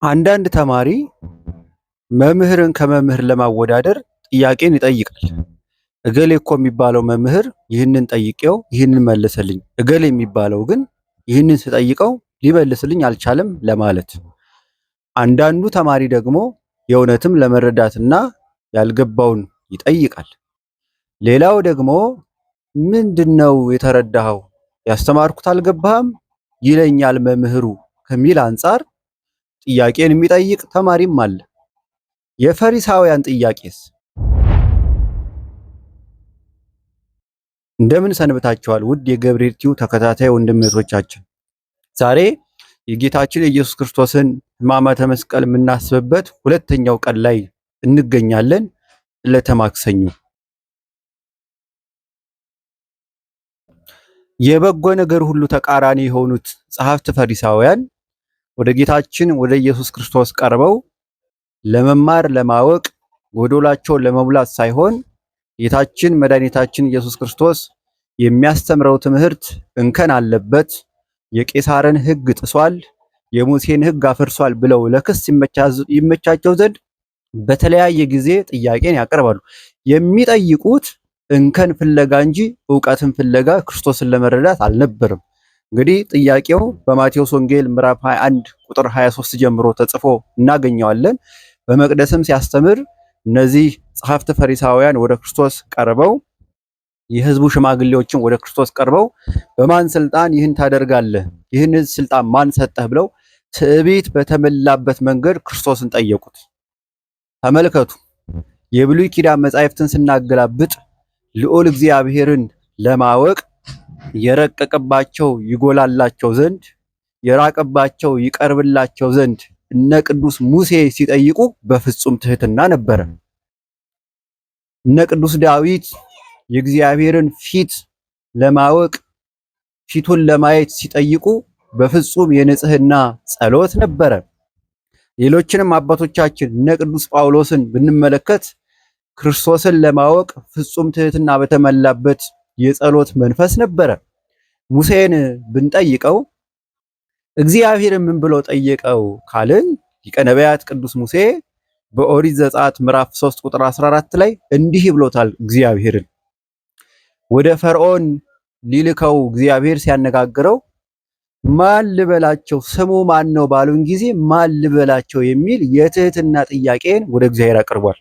አንዳንድ ተማሪ መምህርን ከመምህር ለማወዳደር ጥያቄን ይጠይቃል። እገሌ እኮ የሚባለው መምህር ይህንን ጠይቄው ይህንን መለሰልኝ፣ እገሌ የሚባለው ግን ይህንን ስጠይቀው ሊመልስልኝ አልቻለም ለማለት። አንዳንዱ ተማሪ ደግሞ የእውነትም ለመረዳትና ያልገባውን ይጠይቃል። ሌላው ደግሞ ምንድነው የተረዳኸው? ያስተማርኩት አልገባህም ይለኛል መምህሩ ከሚል አንጻር ጥያቄን የሚጠይቅ ተማሪም አለ። የፈሪሳውያን ጥያቄስ? እንደምን ሰንብታችኋል? ውድ የገብርኤል ቲዩብ ተከታታይ ወንድሞቻችን፣ ዛሬ የጌታችን የኢየሱስ ክርስቶስን ሕማማተ መስቀል የምናስብበት ሁለተኛው ቀን ላይ እንገኛለን። ዕለተ ማክሰኞ። የበጎ ነገር ሁሉ ተቃራኒ የሆኑት ጸሐፍት ፈሪሳውያን ወደ ጌታችን ወደ ኢየሱስ ክርስቶስ ቀርበው ለመማር ለማወቅ ጎዶላቸውን ለመሙላት ሳይሆን ጌታችን መድኃኒታችን ኢየሱስ ክርስቶስ የሚያስተምረው ትምህርት እንከን አለበት፣ የቄሳርን ሕግ ጥሷል፣ የሙሴን ሕግ አፍርሷል ብለው ለክስ ይመቻቸው ዘንድ በተለያየ ጊዜ ጥያቄን ያቀርባሉ። የሚጠይቁት እንከን ፍለጋ እንጂ ዕውቀትን ፍለጋ ክርስቶስን ለመረዳት አልነበረም። እንግዲህ ጥያቄው በማቴዎስ ወንጌል ምዕራፍ 21 ቁጥር 23 ጀምሮ ተጽፎ እናገኘዋለን። በመቅደስም ሲያስተምር እነዚህ ጸሐፍት ፈሪሳውያን ወደ ክርስቶስ ቀርበው የሕዝቡ ሽማግሌዎችን ወደ ክርስቶስ ቀርበው በማን ስልጣን ይህን ታደርጋለህ? ይህን ስልጣን ማን ሰጠህ? ብለው ትዕቢት በተሞላበት መንገድ ክርስቶስን ጠየቁት። ተመልከቱ፣ የብሉይ ኪዳን መጻሕፍትን ስናገላብጥ ልዑል እግዚአብሔርን ለማወቅ የረቀቀባቸው ይጎላላቸው ዘንድ የራቀባቸው ይቀርብላቸው ዘንድ እነ ቅዱስ ሙሴ ሲጠይቁ በፍጹም ትህትና ነበረ። እነ ቅዱስ ዳዊት የእግዚአብሔርን ፊት ለማወቅ ፊቱን ለማየት ሲጠይቁ በፍጹም የንጽህና ጸሎት ነበረ። ሌሎችንም አባቶቻችን እነ ቅዱስ ጳውሎስን ብንመለከት ክርስቶስን ለማወቅ ፍጹም ትህትና በተሞላበት የጸሎት መንፈስ ነበረ። ሙሴን ብንጠይቀው እግዚአብሔርን ምን ብሎ ጠየቀው ካልን ሊቀ ነቢያት ቅዱስ ሙሴ በኦሪት ዘጸአት ምዕራፍ 3 ቁጥር 14 ላይ እንዲህ ብሎታል። እግዚአብሔርን ወደ ፈርዖን ሊልከው እግዚአብሔር ሲያነጋግረው ማን ልበላቸው ስሙ ማን ነው ባሉን ጊዜ ማን ልበላቸው የሚል የትህትና ጥያቄን ወደ እግዚአብሔር አቅርቧል።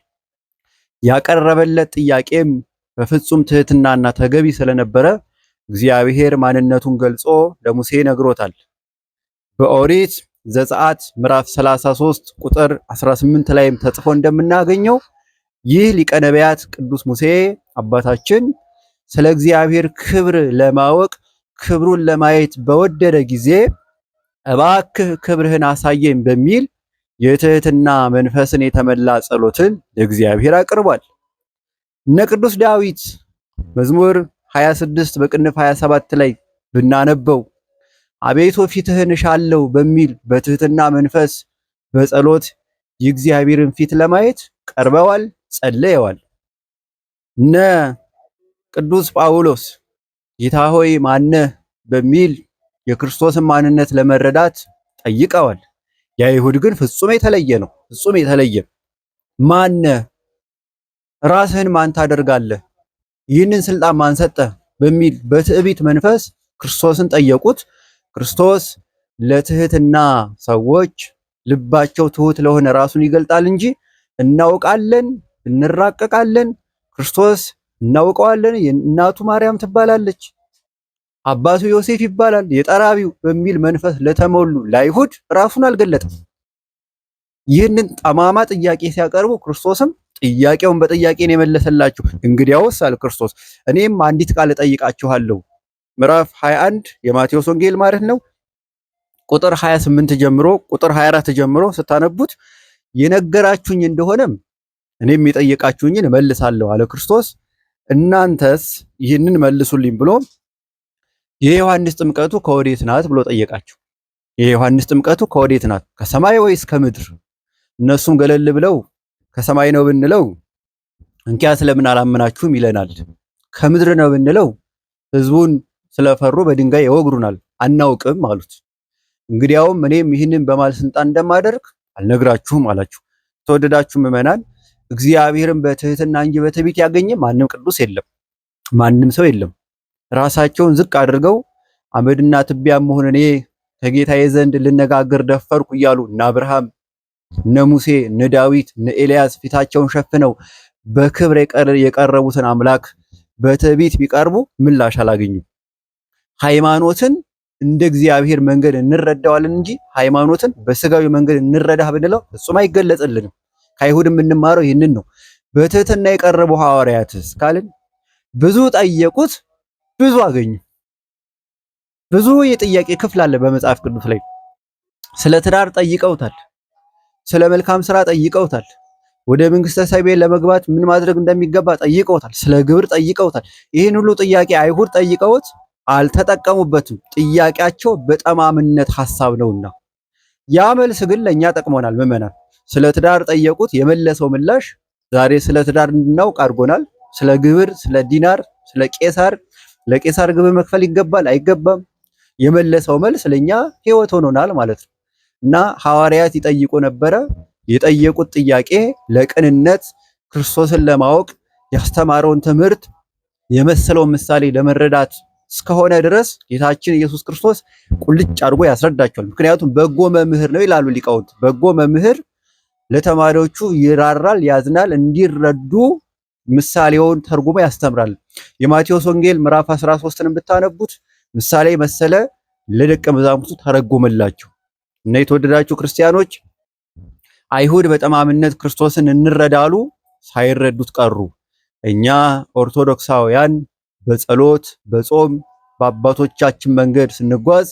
ያቀረበለት ጥያቄም በፍጹም ትህትናና ተገቢ ስለነበረ እግዚአብሔር ማንነቱን ገልጾ ለሙሴ ነግሮታል። በኦሪት ዘጸአት ምዕራፍ 33 ቁጥር 18 ላይም ተጽፎ እንደምናገኘው ይህ ሊቀ ነቢያት ቅዱስ ሙሴ አባታችን ስለ እግዚአብሔር ክብር ለማወቅ ክብሩን ለማየት በወደደ ጊዜ እባክህ ክብርህን አሳየኝ በሚል የትህትና መንፈስን የተመላ ጸሎትን ለእግዚአብሔር አቅርቧል። እነ ቅዱስ ዳዊት መዝሙር 26 በቅንፍ 27 ላይ ብናነበው አቤቱ ፊትህን እሻለሁ በሚል በትህትና መንፈስ በጸሎት የእግዚአብሔርን ፊት ለማየት ቀርበዋል፣ ጸልየዋል። እነ ቅዱስ ጳውሎስ ጌታ ሆይ ማነህ በሚል የክርስቶስን ማንነት ለመረዳት ጠይቀዋል። የአይሁድ ግን ፍጹም የተለየ ነው። ፍጹም የተለየ ማነህ? ራስህን ማን ታደርጋለህ? ይህንን ስልጣን ማን ሰጠህ? በሚል በትዕቢት መንፈስ ክርስቶስን ጠየቁት። ክርስቶስ ለትህትና ሰዎች ልባቸው ትሁት ለሆነ ራሱን ይገልጣል እንጂ እናውቃለን፣ እንራቀቃለን፣ ክርስቶስ እናውቀዋለን፣ እናቱ ማርያም ትባላለች፣ አባቱ ዮሴፍ ይባላል፣ የጠራቢው በሚል መንፈስ ለተሞሉ ለአይሁድ ራሱን አልገለጠም። ይህንን ጠማማ ጥያቄ ሲያቀርቡ ክርስቶስም ጥያቄውን በጥያቄ ነው የመለሰላችሁ። እንግዲያውስ አለ ክርስቶስ እኔም አንዲት ቃል እጠይቃችኋለሁ። ምዕራፍ 21 የማቴዎስ ወንጌል ማለት ነው። ቁጥር 28 ጀምሮ ቁጥር 24 ጀምሮ ስታነቡት የነገራችሁኝ እንደሆነም እኔም የጠየቃችሁኝን እመልሳለሁ አለ ክርስቶስ። እናንተስ ይህንን መልሱልኝ ብሎ የዮሐንስ ጥምቀቱ ከወዴት ናት ብሎ ጠየቃቸው። የዮሐንስ ጥምቀቱ ከወዴት ናት? ከሰማይ ወይስ ከምድር? እነሱም ገለል ብለው ከሰማይ ነው ብንለው እንኪያ ስለምን አላመናችሁም ይለናል። ከምድር ነው ብንለው ሕዝቡን ስለፈሩ በድንጋይ ይወግሩናል፣ አናውቅም አሉት። እንግዲያውም እኔም ይህንን በማል ስልጣን እንደማደርግ አልነግራችሁም አላቸው። ተወደዳችሁ ምዕመናን፣ እግዚአብሔርን በትህትና እንጂ በትዕቢት ያገኘ ማንም ቅዱስ የለም፣ ማንም ሰው የለም። ራሳቸውን ዝቅ አድርገው አመድና ትቢያ መሆን እኔ ከጌታዬ ዘንድ ልነጋገር ደፈርኩ እያሉ እነ አብርሃም፣ እነ ሙሴ፣ እነ ዳዊት፣ እነ ኤልያስ ፊታቸውን ሸፍነው በክብር የቀረቡትን አምላክ በትዕቢት ቢቀርቡ ምላሽ አላገኙም። ሃይማኖትን እንደ እግዚአብሔር መንገድ እንረዳዋለን እንጂ ሃይማኖትን በስጋዊ መንገድ እንረዳህ ብንለው እሱም አይገለጽልንም። ከአይሁድ የምንማረው ይህንን ነው። በትህትና የቀረቡ ሐዋርያትስ ካልን ብዙ ጠየቁት፣ ብዙ አገኙ። ብዙ የጥያቄ ክፍል አለ በመጽሐፍ ቅዱስ ላይ። ስለ ትዳር ጠይቀውታል፣ ስለ መልካም ስራ ጠይቀውታል፣ ወደ መንግስተ ሰማይ ለመግባት ምን ማድረግ እንደሚገባ ጠይቀውታል፣ ስለ ግብር ጠይቀውታል። ይህን ሁሉ ጥያቄ አይሁድ ጠይቀውት አልተጠቀሙበትም። ጥያቄያቸው በጠማምነት ሐሳብ ነውና። ያ መልስ ግን ለኛ ጠቅሞናል ምዕመናን። ስለ ትዳር ጠየቁት፣ የመለሰው ምላሽ ዛሬ ስለ ትዳር እንድናውቅ አድርጎናል። ስለ ግብር፣ ስለ ዲናር፣ ስለ ቄሳር፣ ለቄሳር ግብር መክፈል ይገባል አይገባም፣ የመለሰው መልስ ለኛ ሕይወት ሆኖናል ማለት ነው። እና ሐዋርያት ይጠይቁ ነበረ። የጠየቁት ጥያቄ ለቅንነት ክርስቶስን ለማወቅ ያስተማረውን ትምህርት የመሰለውን ምሳሌ ለመረዳት እስከሆነ ድረስ ጌታችን ኢየሱስ ክርስቶስ ቁልጭ አድርጎ ያስረዳቸዋል። ምክንያቱም በጎ መምህር ነው ይላሉ ሊቃውንት። በጎ መምህር ለተማሪዎቹ ይራራል፣ ያዝናል፣ እንዲረዱ ምሳሌውን ተርጉሞ ያስተምራል። የማቴዎስ ወንጌል ምዕራፍ 13ን ብታነቡት ምሳሌ መሰለ ለደቀ መዛሙርቱ ተረጎመላቸው። እና የተወደዳችሁ ክርስቲያኖች አይሁድ በጠማምነት ክርስቶስን እንረዳሉ፣ ሳይረዱት ቀሩ። እኛ ኦርቶዶክሳውያን በጸሎት በጾም በአባቶቻችን መንገድ ስንጓዝ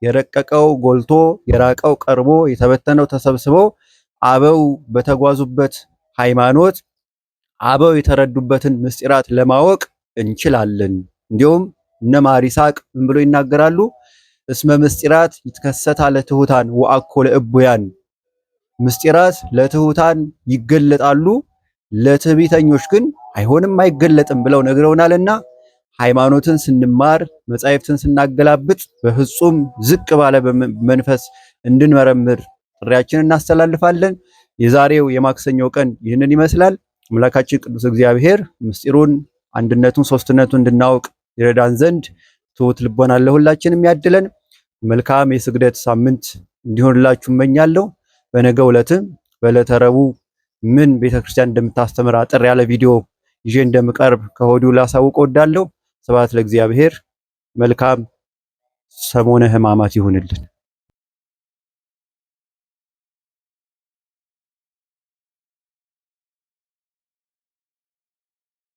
የረቀቀው ጎልቶ የራቀው ቀርቦ የተበተነው ተሰብስቦ አበው በተጓዙበት ሃይማኖት አበው የተረዱበትን ምስጢራት ለማወቅ እንችላለን። እንዲሁም እነ ማር ይስሐቅ ምን ብሎ ይናገራሉ? እስመ ምስጢራት ይትከሰታ ለትሑታን ወአኮ ለእቡያን። ምስጢራት ለትሑታን ይገለጣሉ፣ ለትዕቢተኞች ግን አይሆንም አይገለጥም ብለው ነግረውናልና ሃይማኖትን ስንማር መጻሕፍትን ስናገላብጥ በፍጹም ዝቅ ባለ መንፈስ እንድንመረምር ጥሪያችንን እናስተላልፋለን። የዛሬው የማክሰኞው ቀን ይህንን ይመስላል። አምላካችን ቅዱስ እግዚአብሔር ምስጢሩን፣ አንድነቱን፣ ሶስትነቱን እንድናውቅ ይረዳን ዘንድ ትሑት ልቦና ለሁላችንም ያድለን። መልካም የስግደት ሳምንት እንዲሆንላችሁ እመኛለሁ። በነገው ዕለትም በዕለተ ረቡዕ ምን ቤተክርስቲያን እንደምታስተምር አጠር ያለ ቪዲዮ ይዤ እንደምቀርብ ከወዲሁ ላሳውቅ እወዳለሁ። ስብሐት ለእግዚአብሔር። መልካም ሰሞነ ሕማማት ይሁንልን።